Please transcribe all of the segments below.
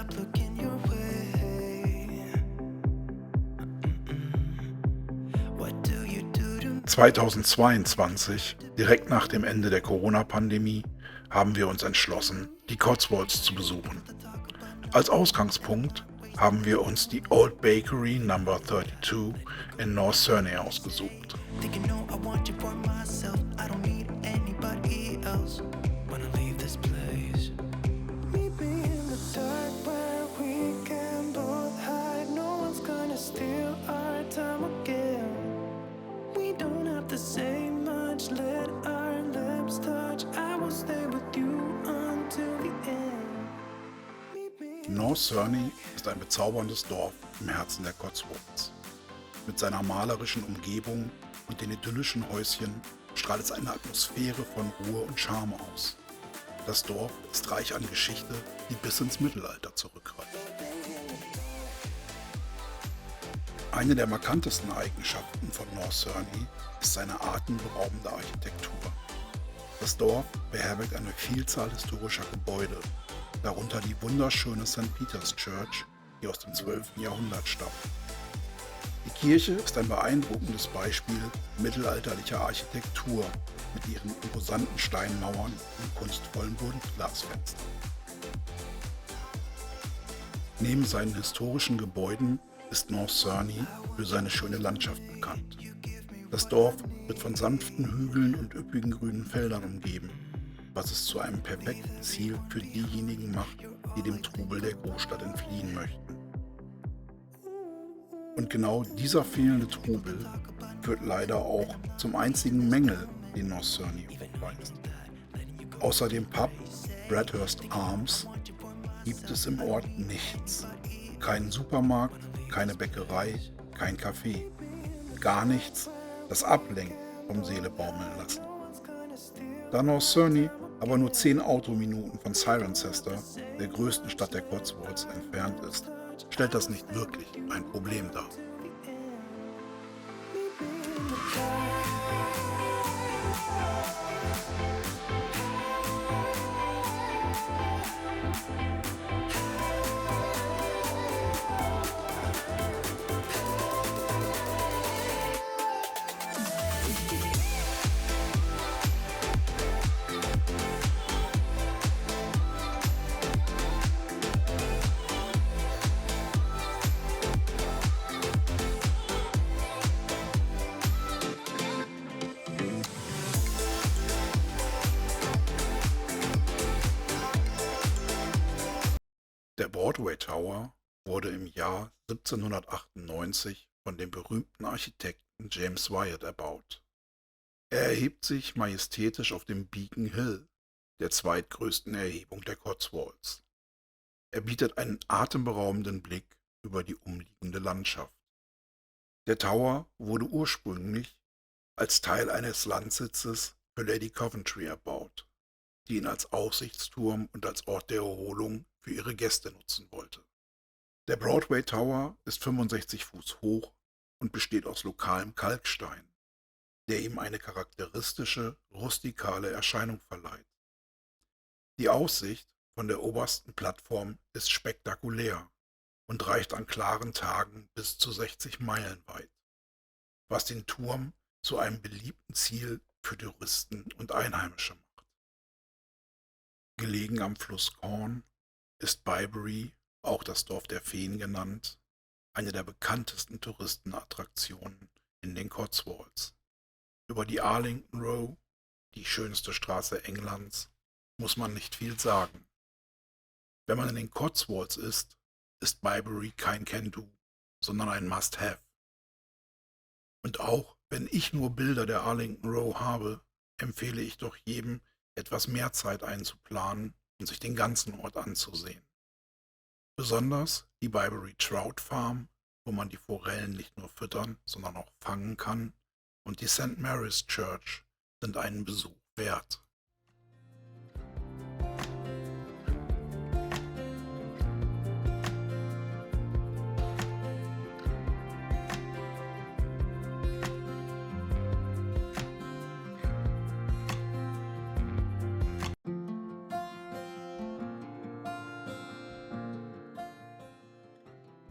stop looking your way. What do you do to 2022, direkt nach dem Ende der Corona-Pandemie, haben wir uns entschlossen, die Cotswolds zu besuchen. Als Ausgangspunkt haben wir uns die Old Bakery No. 32 in North Surney ausgesucht. thinking, no, I want you for myself. I don't need anybody else when I leave this place. Meet me in the dark where we can both hide. No one's gonna steal our time again. We don't have to say much, let our lips touch. I will stay with you until the end. Meet me in North Surney ist ein bezauberndes Dorf im Herzen der Cotswolds. Mit seiner malerischen Umgebung und den idyllischen Häuschen strahlt es eine Atmosphäre von Ruhe und Charme aus. Das Dorf ist reich an Geschichte, die bis ins Mittelalter zurückreicht. Eine der markantesten Eigenschaften von North Surney ist seine atemberaubende Architektur. Das Dorf beherbergt eine Vielzahl historischer Gebäude, darunter die wunderschöne St. Peter's Church, die aus dem 12. Jahrhundert stammt. Die Kirche ist ein beeindruckendes Beispiel mittelalterlicher Architektur mit ihren imposanten Steinmauern und kunstvollen Buntglasfenstern. Neben seinen historischen Gebäuden ist North Surney für seine schöne Landschaft bekannt. Das Dorf wird von sanften Hügeln und üppigen grünen Feldern umgeben, was es zu einem perfekten Ziel für diejenigen macht, die dem Trubel der Großstadt entfliehen möchten. Und genau dieser fehlende Trubel führt leider auch zum einzigen Mängel, den North Surney aufweist. Außer dem Pub Bradhurst Arms gibt es im Ort nichts. Keinen Supermarkt, keine Bäckerei, kein Café. Gar nichts, das ablenkt vom Seele baumeln lassen. Da North Surney aber nur 10 Autominuten von Cirencester, der größten Stadt der Cotswolds, entfernt ist, stellt das nicht wirklich ein Problem dar. Der Broadway Tower wurde im Jahr 1798 von dem berühmten Architekten James Wyatt erbaut. Er erhebt sich majestätisch auf dem Beacon Hill, der zweitgrößten Erhebung der Cotswolds. Er bietet einen atemberaubenden Blick über die umliegende Landschaft. Der Tower wurde ursprünglich als Teil eines Landsitzes für Lady Coventry erbaut, die ihn als Aussichtsturm und als Ort der Erholung für ihre Gäste nutzen wollte. Der Broadway Tower ist 65 Fuß hoch und besteht aus lokalem Kalkstein, der ihm eine charakteristische, rustikale Erscheinung verleiht. Die Aussicht von der obersten Plattform ist spektakulär und reicht an klaren Tagen bis zu 60 Meilen weit, was den Turm zu einem beliebten Ziel für Touristen und Einheimische macht. Gelegen am Fluss Corn ist Bibury, auch das Dorf der Feen genannt, eine der bekanntesten Touristenattraktionen in den Cotswolds. Über die Arlington Row, die schönste Straße Englands, muss man nicht viel sagen. Wenn man in den Cotswolds ist Bibury kein Can-Do, sondern ein Must-Have. Und auch wenn ich nur Bilder der Arlington Row habe, empfehle ich doch jedem, etwas mehr Zeit einzuplanen und sich den ganzen Ort anzusehen. Besonders die Bibury Trout Farm, wo man die Forellen nicht nur füttern, sondern auch fangen kann, und die St. Mary's Church sind einen Besuch wert.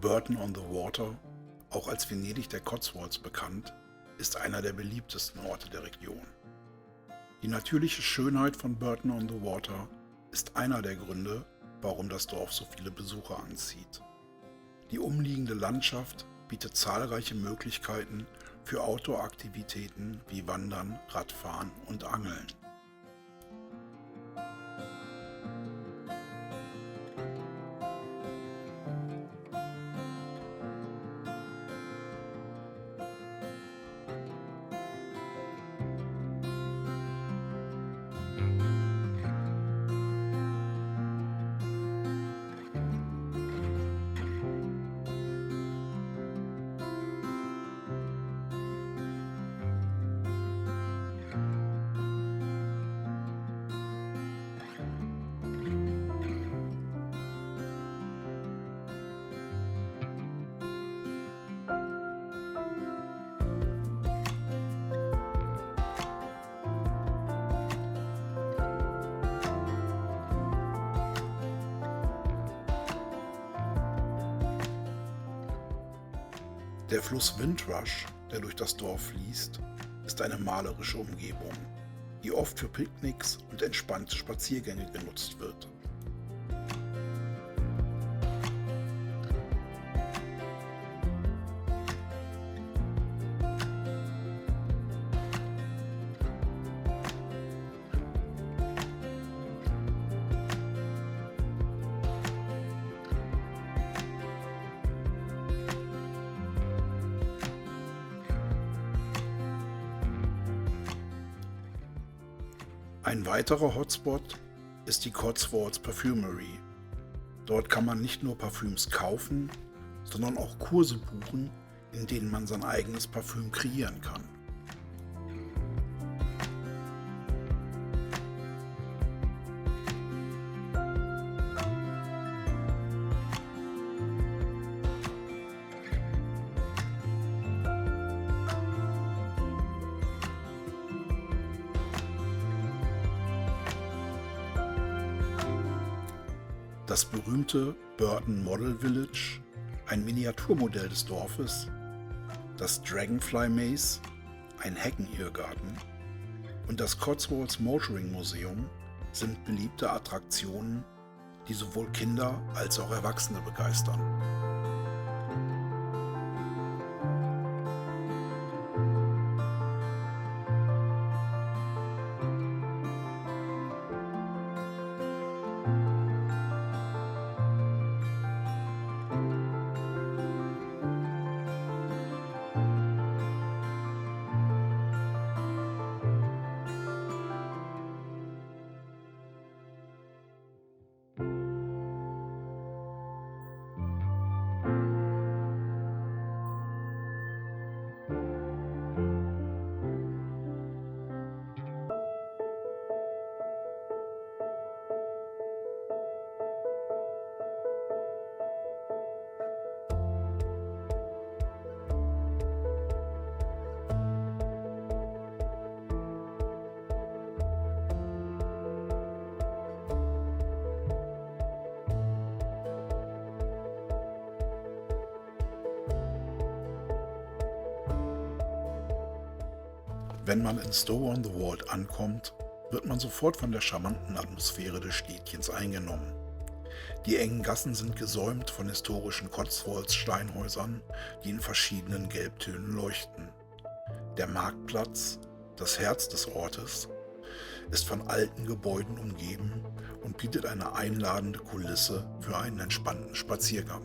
Burton on the Water, auch als Venedig der Cotswolds bekannt, ist einer der beliebtesten Orte der Region. Die natürliche Schönheit von Burton on the Water ist einer der Gründe, warum das Dorf so viele Besucher anzieht. Die umliegende Landschaft bietet zahlreiche Möglichkeiten für Outdoor-Aktivitäten wie Wandern, Radfahren und Angeln. Der Fluss Windrush, der durch das Dorf fließt, ist eine malerische Umgebung, die oft für Picknicks und entspannte Spaziergänge genutzt wird. Ein weiterer Hotspot ist die Cotswolds Perfumery. Dort kann man nicht nur Parfüms kaufen, sondern auch Kurse buchen, in denen man sein eigenes Parfüm kreieren kann. Das berühmte Burton Model Village, ein Miniaturmodell des Dorfes, das Dragonfly Maze, ein Heckenirrgarten und das Cotswolds Motoring Museum sind beliebte Attraktionen, die sowohl Kinder als auch Erwachsene begeistern. Wenn man in Stow-on-the-Wold ankommt, wird man sofort von der charmanten Atmosphäre des Städtchens eingenommen. Die engen Gassen sind gesäumt von historischen Cotswolds-Steinhäusern, die in verschiedenen Gelbtönen leuchten. Der Marktplatz, das Herz des Ortes, ist von alten Gebäuden umgeben und bietet eine einladende Kulisse für einen entspannten Spaziergang.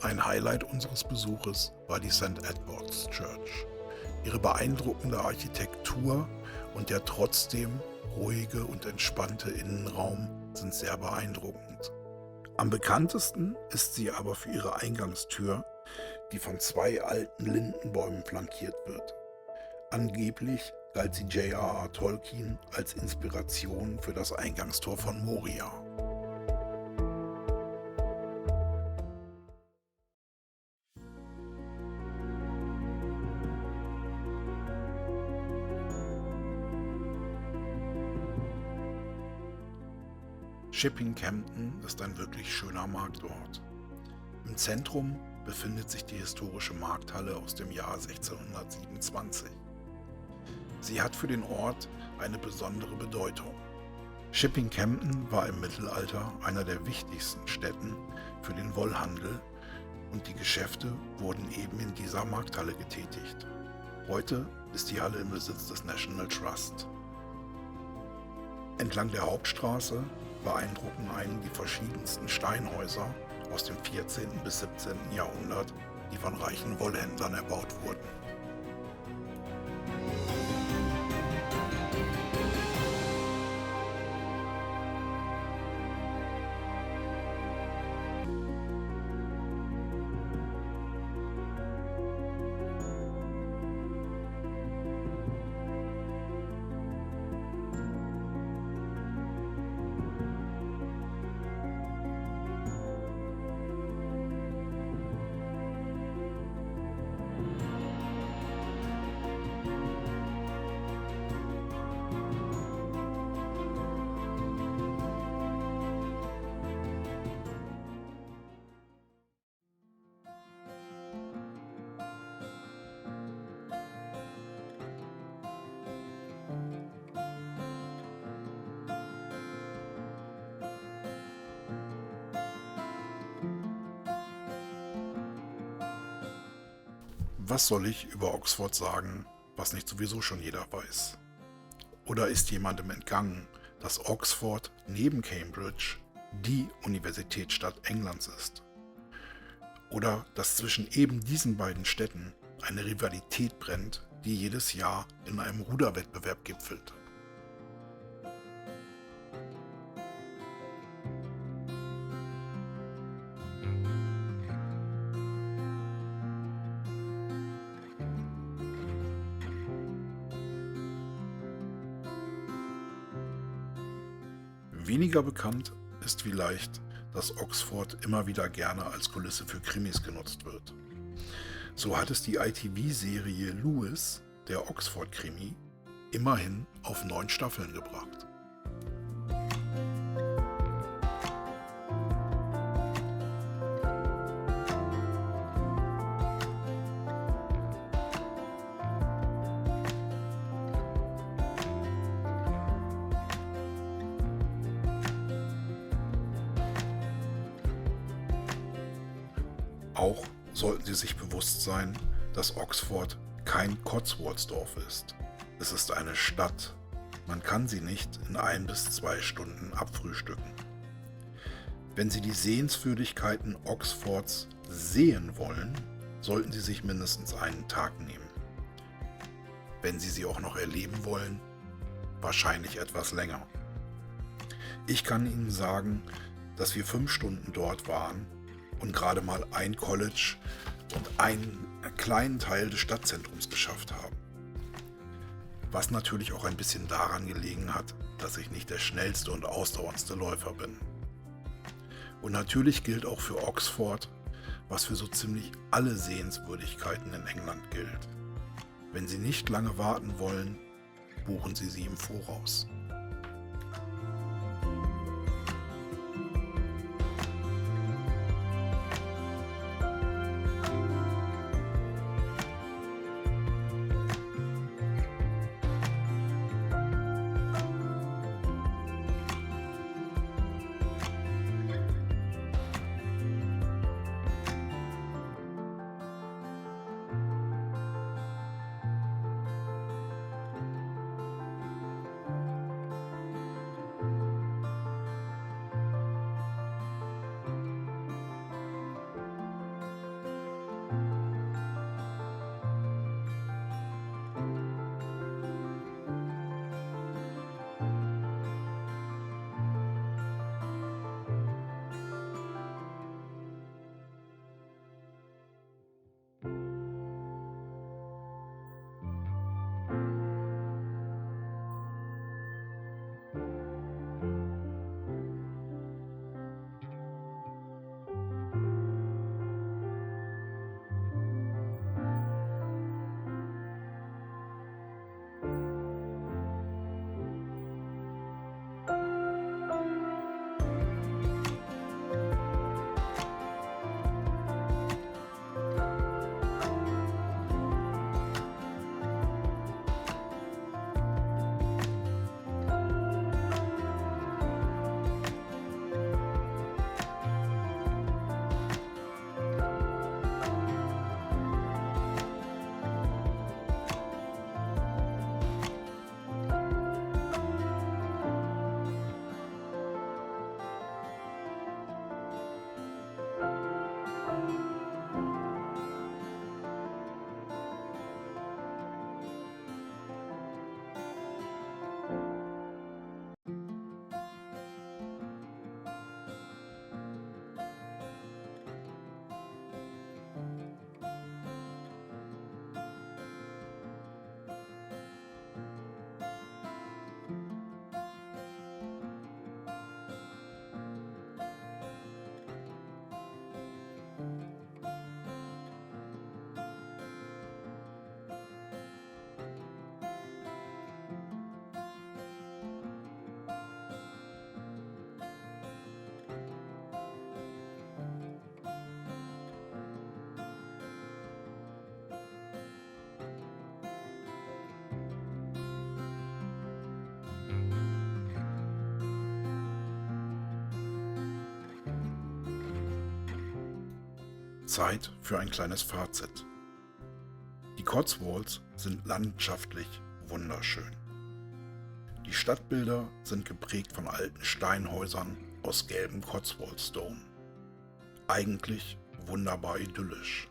Ein Highlight unseres Besuches war die St. Edward's Church. Ihre beeindruckende Architektur und der trotzdem ruhige und entspannte Innenraum sind sehr beeindruckend. Am bekanntesten ist sie aber für ihre Eingangstür, die von 2 alten Lindenbäumen flankiert wird. Angeblich galt sie J.R.R. Tolkien als Inspiration für das Eingangstor von Moria. Shipping Campden ist ein wirklich schöner Marktort. Im Zentrum befindet sich die historische Markthalle aus dem Jahr 1627. Sie hat für den Ort eine besondere Bedeutung. Shipping Campden war im Mittelalter einer der wichtigsten Stätten für den Wollhandel und die Geschäfte wurden eben in dieser Markthalle getätigt. Heute ist die Halle im Besitz des National Trust. Entlang der Hauptstraße beeindrucken einen die verschiedensten Steinhäuser aus dem 14. bis 17. Jahrhundert, die von reichen Wollhändlern erbaut wurden. Was soll ich über Oxford sagen, was nicht sowieso schon jeder weiß? Oder ist jemandem entgangen, dass Oxford neben Cambridge die Universitätsstadt Englands ist? Oder dass zwischen eben diesen beiden Städten eine Rivalität brennt, die jedes Jahr in einem Ruderwettbewerb gipfelt? Weniger bekannt ist vielleicht, dass Oxford immer wieder gerne als Kulisse für Krimis genutzt wird. So hat es die ITV-Serie Lewis, der Oxford-Krimi, immerhin auf 9 Staffeln gebracht. Auch sollten Sie sich bewusst sein, dass Oxford kein Cotswoldsdorf ist. Es ist eine Stadt. Man kann sie nicht in 1 bis 2 Stunden abfrühstücken. Wenn Sie die Sehenswürdigkeiten Oxfords sehen wollen, sollten Sie sich mindestens einen Tag nehmen. Wenn Sie sie auch noch erleben wollen, wahrscheinlich etwas länger. Ich kann Ihnen sagen, dass wir 5 Stunden dort waren und gerade mal ein College und einen kleinen Teil des Stadtzentrums geschafft haben. Was natürlich auch ein bisschen daran gelegen hat, dass ich nicht der schnellste und ausdauerndste Läufer bin. Und natürlich gilt auch für Oxford, was für so ziemlich alle Sehenswürdigkeiten in England gilt. Wenn Sie nicht lange warten wollen, buchen Sie sie im Voraus. Zeit für ein kleines Fazit. Die Cotswolds sind landschaftlich wunderschön. Die Stadtbilder sind geprägt von alten Steinhäusern aus gelbem Cotswold-Stone. Eigentlich wunderbar idyllisch.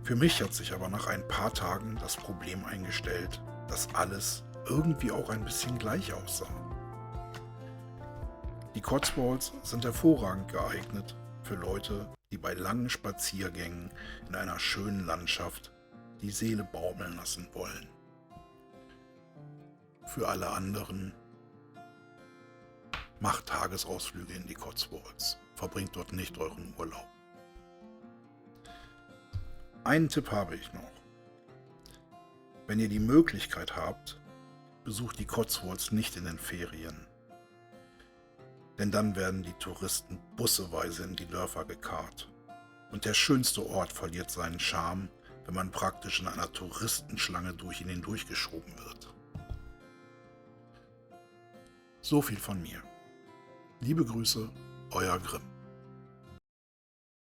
Für mich hat sich aber nach ein paar Tagen das Problem eingestellt, dass alles irgendwie auch ein bisschen gleich aussah. Die Cotswolds sind hervorragend geeignet für Leute, die bei langen Spaziergängen in einer schönen Landschaft die Seele baumeln lassen wollen. Für alle anderen, macht Tagesausflüge in die Cotswolds, verbringt dort nicht euren Urlaub. Einen Tipp habe ich noch. Wenn ihr die Möglichkeit habt, besucht die Cotswolds nicht in den Ferien. Denn dann werden die Touristen busseweise in die Dörfer gekarrt. Und der schönste Ort verliert seinen Charme, wenn man praktisch in einer Touristenschlange durch ihn hindurchgeschoben wird. So viel von mir. Liebe Grüße, euer Grimm.